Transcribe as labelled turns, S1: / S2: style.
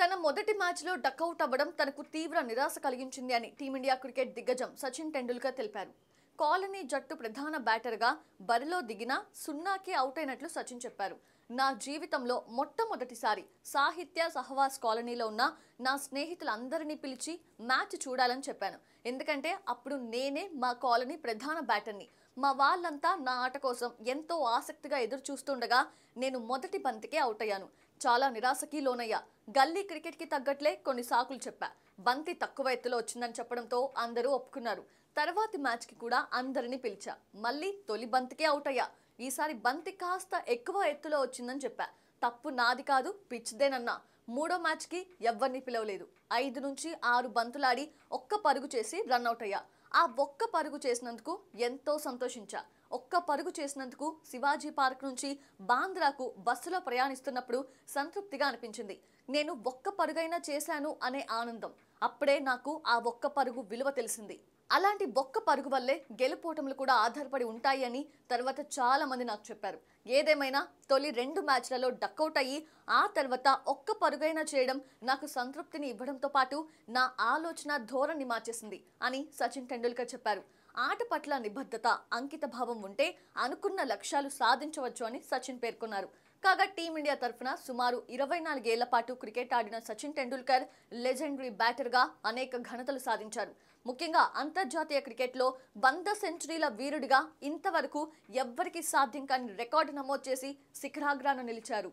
S1: తన మొదటి మ్యాచ్లో డకౌట్ అవ్వడం తనకు తీవ్ర నిరాశ కలిగించింది అని టీమిండియా క్రికెట్ దిగ్గజం సచిన్ టెండూల్కర్ తెలిపారు. కాలనీ జట్టు ప్రధాన బ్యాటర్గా బరిలో దిగిన సున్నాకి అవుట్ అయినట్లు సచిన్ చెప్పారు. నా జీవితంలో మొట్టమొదటిసారి సాహిత్య సహవాస్ కాలనీలో ఉన్న నా స్నేహితులందరినీ పిలిచి మ్యాచ్ చూడాలని చెప్పాను. ఎందుకంటే అప్పుడు నేనే మా కాలనీ ప్రధాన బ్యాటర్ని. మా వాళ్ళంతా నా ఆట కోసం ఎంతో ఆసక్తిగా ఎదురు చూస్తుండగా నేను మొదటి బంతికే అవుట్ అయ్యాను. చాలా నిరాశకి లోనయ్యా. గల్లీ క్రికెట్కి తగ్గట్లే కొన్ని సాకులు చెప్పా. బంతి తక్కువ ఎత్తులో వచ్చిందని చెప్పడంతో అందరూ ఒప్పుకున్నారు. తర్వాతి మ్యాచ్కి కూడా అందరినీ పిలిచా. మళ్ళీ తొలి బంతికే అవుట్ అయ్యా. ఈసారి బంతి కాస్త ఎక్కువ ఎత్తులో వచ్చిందని చెప్పా. తప్పు నాది కాదు, పిచ్దేనన్నా. మూడో మ్యాచ్కి ఎవ్వరిని పిలవలేదు. 5 నుంచి 6 బంతులాడి ఒక్క పరుగు చేసి రన్అట్ అయ్యా. ఆ ఒక్క పరుగు చేసినందుకు ఎంతో సంతోషించా. ఒక్క పరుగు చేసినందుకు శివాజీ పార్క్ నుంచి బాంద్రాకు బస్సులో ప్రయాణిస్తున్నప్పుడు సంతృప్తిగా అనిపించింది. నేను ఒక్క పరుగైనా చేశాను అనే ఆనందం. అప్పుడే నాకు ఆ ఒక్క పరుగు విలువ తెలిసింది. అలాంటి ఒక్క పరుగు వల్లే గెలుపోటములు కూడా ఆధారపడి ఉంటాయి అని తర్వాత చాలా మంది నాకు చెప్పారు. ఏదేమైనా తొలి 2 మ్యాచ్లలో డకౌట్ అయ్యి ఆ తర్వాత ఒక్క పరుగైనా చేయడం నాకు సంతృప్తిని ఇవ్వడంతో పాటు నా ఆలోచన ధోరణి మార్చేసింది అని సచిన్ టెండూల్కర్ చెప్పారు. ఆట పట్ల నిబద్ధత, అంకిత భావం ఉంటే అనుకున్న లక్ష్యాలు సాధించవచ్చు అని సచిన్ పేర్కొన్నారు. కాగా టీమిండియా తరఫున సుమారు 24 ఏళ్ల పాటు క్రికెట్ ఆడిన సచిన్ టెండూల్కర్ లెజెండరీ బ్యాటర్గా అనేక ఘనతలు సాధించారు. ముఖ్యంగా అంతర్జాతీయ క్రికెట్లో 100 సెంచరీల వీరుడిగా ఇంతవరకు ఎవ్వరికీ సాధ్యం కాని రికార్డు నమోదు చేసి శిఖరాగ్రాన నిలిచారు.